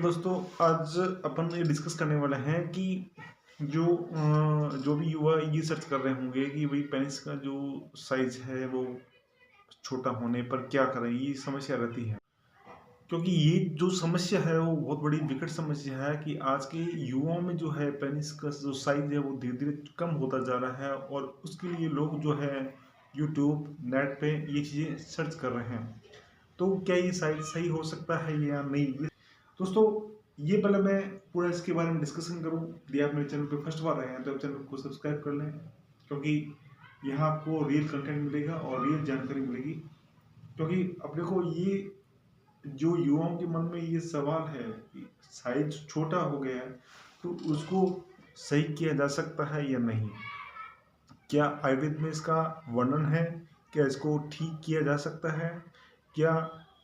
दोस्तों, आज अपन ये डिस्कस करने वाले हैं कि जो भी युवा ये सर्च कर रहे होंगे कि भाई पेनिस का जो साइज है वो छोटा होने पर क्या करें, ये समस्या रहती है। क्योंकि ये जो समस्या है वो बहुत बड़ी विकट समस्या है कि आज के युवाओं में जो है पेनिस का जो साइज है वो धीरे धीरे कम होता जा रहा है और उसके लिए लोग जो है यूट्यूब नेट पे ये चीज़ें सर्च कर रहे हैं। तो क्या ये साइज सही हो सकता है या नहीं? दोस्तों, ये पहले मैं पूरा इसके बारे में डिस्कशन करूं। यदि आप मेरे चैनल पर फर्स्ट बार आए हैं तो आप चैनल को सब्सक्राइब कर लें, क्योंकि यहाँ आपको रियल कंटेंट मिलेगा और रियल जानकारी मिलेगी। क्योंकि अब देखो, ये जो युवाओं के मन में ये सवाल है कि साइज छोटा हो गया है तो उसको सही किया जा सकता है या नहीं, क्या आयुर्वेद में इसका वर्णन है, क्या इसको ठीक किया जा सकता है, क्या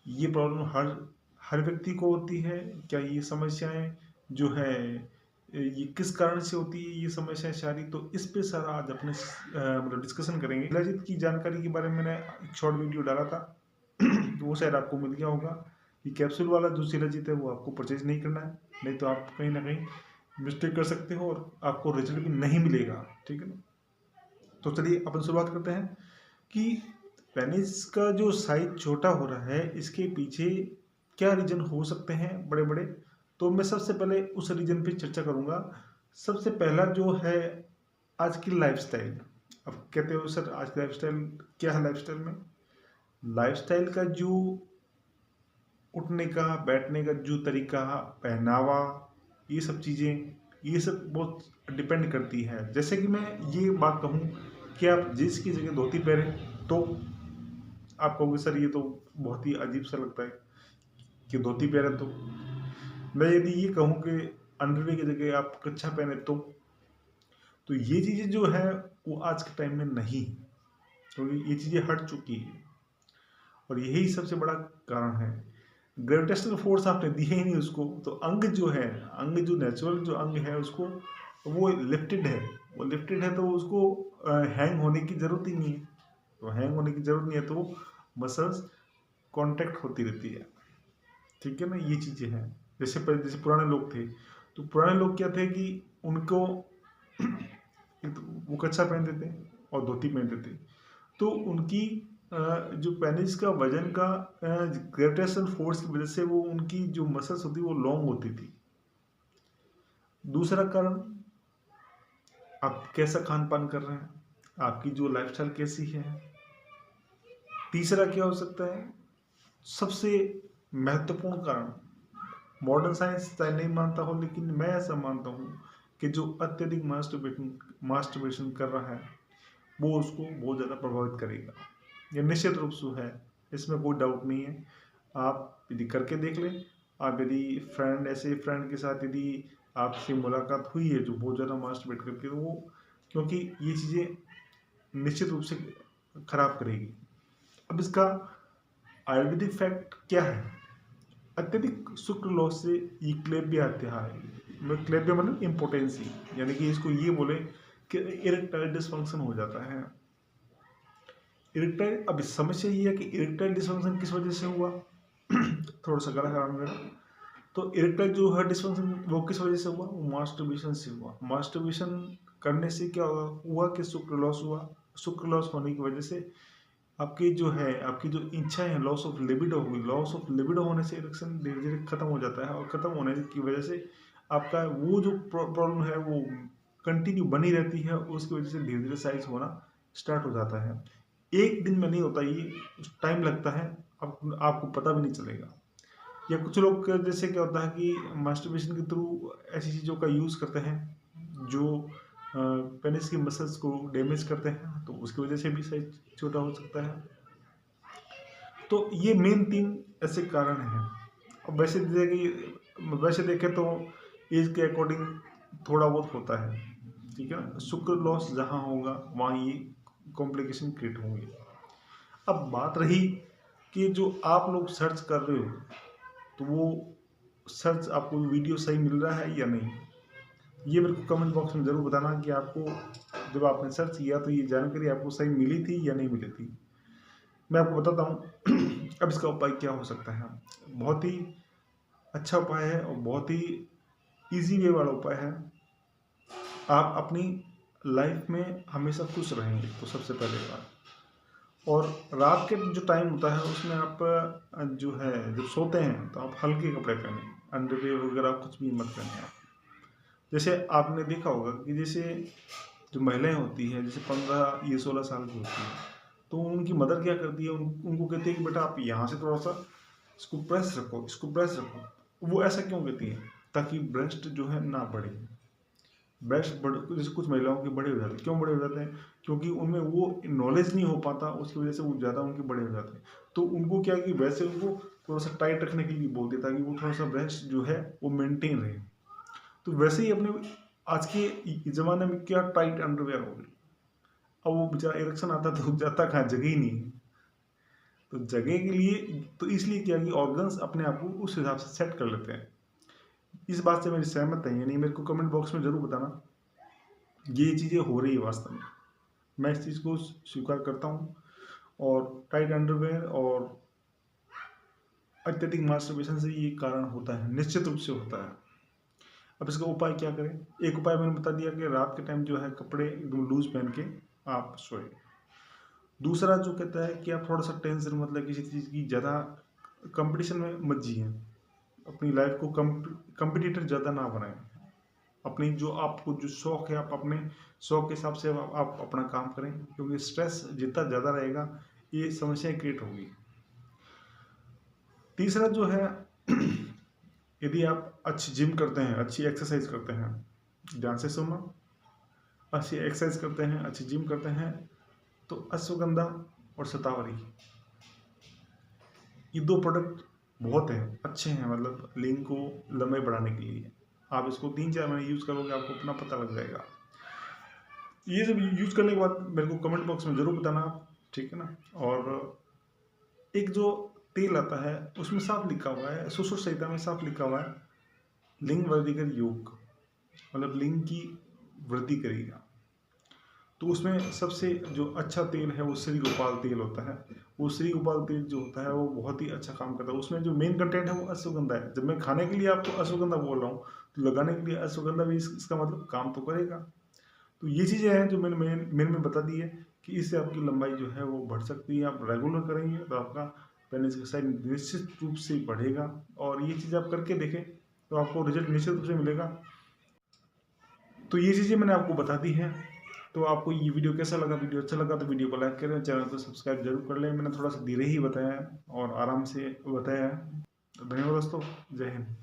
ये प्रॉब्लम हर हर व्यक्ति को होती है, क्या ये समस्याएं जो है ये किस कारण से होती है, ये समस्याएं सारी। तो इस पे सारा आज अपने मतलब डिस्कशन करेंगे। शिलाजीत की जानकारी के बारे में मैंने एक शॉर्ट वीडियो डाला था तो वो शायद आपको मिल गया होगा। ये कैप्सूल वाला जो शिलाजीत है वो आपको परचेज नहीं करना है, नहीं तो आप कहीं ना कहीं मिस्टेक कर सकते हो और आपको रिजल्ट भी नहीं मिलेगा। ठीक है ना? तो चलिए अपन शुरुआत करते हैं कि पेनिस का जो साइज छोटा हो रहा है इसके पीछे क्या रीजन हो सकते हैं बड़े बड़े। तो मैं सबसे पहले उस रीजन पे चर्चा करूंगा। सबसे पहला जो है आज की लाइफस्टाइल। अब कहते हो सर आज की लाइफस्टाइल क्या है? लाइफस्टाइल में लाइफस्टाइल का जो उठने का बैठने का जो तरीका, पहनावा, ये सब चीज़ें, ये सब बहुत डिपेंड करती है। जैसे कि मैं ये बात कहूँ कि आप जींस की जगह धोती पहने तो आप कहोगे सर ये तो बहुत ही अजीब सा लगता है कि धोती पहने। तो मैं यदि ये कहूँ कि अंडरवेयर की जगह आप कच्छा पहने तो ये चीज़ें जो है वो आज के टाइम में नहीं, क्योंकि ये चीज़ें हट चुकी है और यही सबसे बड़ा कारण है। ग्रेविटेशनल फोर्स आपने दिया ही नहीं उसको, तो अंग जो है, अंग जो नेचुरल जो अंग है उसको वो लिफ्टेड है, वो लिफ्टेड है तो उसको हैंग होने की जरूरत ही नहीं है। तो हैंग होने की जरूरत नहीं है तो वो मसल्स कांटेक्ट होती रहती है। ठीक है ना? ये चीज़ें हैं। जैसे पुराने लोग थे, तो पुराने लोग क्या थे कि उनको एक तो वो कच्छा पहनते थे और धोती पहनते थे, तो उनकी जो पेनिस का वजन का ग्रेविटेशनल फोर्स की वजह से वो उनकी जो मसल्स होती वो लॉन्ग होती थी। दूसरा कारण, आप कैसा खान पान कर रहे हैं, आपकी जो लाइफस्टाइल कैसी है। तीसरा क्या हो सकता है, सबसे महत्वपूर्ण कारण, मॉडर्न साइंस चाहे नहीं मानता हो लेकिन मैं ऐसा मानता हूँ कि जो अत्यधिक मास्टरबेशन कर रहा है वो उसको बहुत ज़्यादा प्रभावित करेगा। ये निश्चित रूप से है, इसमें कोई डाउट नहीं है। आप यदि करके देख लें, आप यदि ऐसे फ्रेंड के साथ यदि आपसे मुलाकात हुई है जो बहुत ज़्यादा मास्टरबेट करके, तो वो क्योंकि ये चीज़ें निश्चित रूप से खराब करेगी। अब इसका आयुर्वेदिक फैक्ट क्या है? अत्यधिक शुक्र लॉस से ये क्लेबिया आते हैं। क्लेबिया मतलब इम्पोटेंसी, यानी कि इसको ये बोले कि इरेक्टाइल डिसफंक्शन हो जाता है। इरेक्टाइल, अब समस्या ये है कि इरेक्टाइल डिसफंक्शन किस वजह से हुआ थोड़ा सा गला खराब मेरा। तो इरेक्टाइल जो है डिसफंक्शन वो किस वजह से हुआ? वो मास्टरबेशन से हुआ। मास्टरबेशन करने से क्या हुआ कि शुक्र लॉस हुआ। शुक्र लॉस होने की वजह से आपकी जो है, आपकी जो इच्छा है, लॉस ऑफ लिबिडो हुई। लॉस ऑफ लिबिडो होने से इरेक्शन धीरे धीरे खत्म हो जाता है और खत्म होने की वजह से आपका वो जो प्रॉब्लम है वो कंटिन्यू बनी रहती है, उसकी वजह से धीरे धीरे साइज होना स्टार्ट हो जाता है। एक दिन में नहीं होता, ये टाइम लगता है, आपको पता भी नहीं चलेगा। या कुछ लोग जैसे क्या होता है कि मास्टरबेशन के थ्रू ऐसी चीज़ों का यूज़ करते हैं जो पेनिस की मसल्स को डैमेज करते हैं, तो उसकी वजह से भी साइज छोटा हो सकता है। तो ये मेन 3 ऐसे कारण हैं। अब वैसे देखें तो एज के अकॉर्डिंग थोड़ा बहुत होता है। ठीक है ना? शुक्र लॉस जहाँ होगा वहाँ ये कॉम्प्लिकेशन क्रिएट होंगे। अब बात रही कि जो आप लोग सर्च कर रहे हो तो वो सर्च आपको वीडियो सही मिल रहा है या नहीं, ये मेरे को कमेंट बॉक्स में ज़रूर बताना कि आपको जब आपने सर्च किया तो ये जानकारी आपको सही मिली थी या नहीं मिली थी। मैं आपको बताता हूँ अब इसका उपाय क्या हो सकता है। बहुत ही अच्छा उपाय है और बहुत ही इजी वे वाला उपाय है। आप अपनी लाइफ में हमेशा खुश रहेंगे तो सबसे पहले बात। और रात के जो टाइम होता है उसमें आप जो है जब सोते हैं तो आप हल्के कपड़े पहने, अंडरवेयर वगैरह कुछ भी मत पहने आप। जैसे आपने देखा होगा कि जैसे जो महिलाएं होती हैं, जैसे 15 या 16 साल की होती हैं, तो उनकी मदर क्या करती है, उनको कहती है कि बेटा आप यहाँ से थोड़ा सा इसको प्रेस रखो, इसको प्रेस रखो। वो ऐसा क्यों कहती है? ताकि ब्रेस्ट जो है ना बढ़े। ब्रेस्ट बढ़, जैसे कुछ महिलाओं के बड़े हो जाते हैं, क्यों बड़े हो जाते हैं? क्योंकि उनमें वो नॉलेज नहीं हो पाता, उसकी वजह से वो ज़्यादा उनके बड़े हो जाते हैं। तो उनको क्या कि वैसे उनको थोड़ा सा टाइट रखने के लिए बोलते हैं ताकि वो थोड़ा सा ब्रेस्ट जो है वो मेंटेन रहे। तो वैसे ही अपने आज के ज़माने में क्या टाइट अंडरवेयर हो गई। अब वो बेचारा इरेक्शन आता तो जाता कहाँ, जगह ही नहीं है। तो जगह के लिए तो इसलिए क्या कि ऑर्गन्स अपने आप को उस हिसाब से सेट कर लेते हैं। इस बात से मेरी सहमत है या नहीं, मेरे को कमेंट बॉक्स में ज़रूर बताना। ये चीज़ें हो रही है वास्तव में, मैं इस चीज़ को स्वीकार करता हूँ। और टाइट अंडरवेयर और अत्यधिक मास्टरबेशन से ये कारण होता है, निश्चित रूप से होता है। अब इसका उपाय क्या करें? एक उपाय मैंने बता दिया कि रात के टाइम जो है कपड़े एकदम लूज पहन के आप सोए। दूसरा जो कहता है कि आप थोड़ा सा टेंशन मतलब किसी चीज़ की ज़्यादा कंपटीशन में मत जिए। अपनी लाइफ को कंपटीटर ज़्यादा ना बनाएं। अपनी जो आपको जो शौक है, आप अपने शौक के हिसाब से आप अपना काम करें, क्योंकि स्ट्रेस जितना ज़्यादा रहेगा ये समस्याएं क्रिएट होगी। तीसरा जो है यदि आप अच्छी जिम करते हैं, अच्छी एक्सरसाइज करते हैं, ध्यान से सुनना, अच्छी एक्सरसाइज करते हैं, अच्छी जिम करते हैं, तो अश्वगंधा और शतावरी, ये दो प्रोडक्ट बहुत हैं, अच्छे हैं, मतलब लिंग को लंबे बढ़ाने के लिए। आप इसको 3-4 महीने यूज़ करोगे, आपको अपना पता लग जाएगा। ये सब यूज़ करने के बाद मेरे को कमेंट बॉक्स में ज़रूर बताना आप, ठीक है ना। और एक जो तेल आता है उसमें साफ लिखा हुआ है, सुश्रुत संहिता में साफ लिखा हुआ है, लिंग वर्धिकर योग, मतलब लिंग की वृद्धि करेगा। तो उसमें सबसे जो अच्छा तेल है वो श्री गोपाल तेल होता है। वो श्री गोपाल तेल जो होता है वो बहुत ही अच्छा काम करता है। उसमें जो मेन कंटेंट है वो अश्वगंधा है। जब मैं खाने के लिए आपको अश्वगंधा बोल रहा हूँ, तो लगाने के लिए अश्वगंधा भी इसका मतलब काम तो करेगा। तो ये चीज़ें हैं जो मैंने में बता दी है कि इससे आपकी लंबाई जो है वो बढ़ सकती है। आप रेगुलर करेंगे तो आपका पेनिस का साइज निश्चित रूप से बढ़ेगा। और ये चीज़ आप करके देखें तो आपको रिजल्ट निश्चित रूप से मिलेगा। तो ये चीज़ें मैंने आपको बता दी हैं। तो आपको ये वीडियो कैसा लगा? वीडियो अच्छा लगा तो वीडियो को लाइक करें, चैनल को सब्सक्राइब जरूर कर लें। मैंने थोड़ा सा धीरे ही बताया है और आराम से बताया है। धन्यवाद दोस्तों, जय हिंद।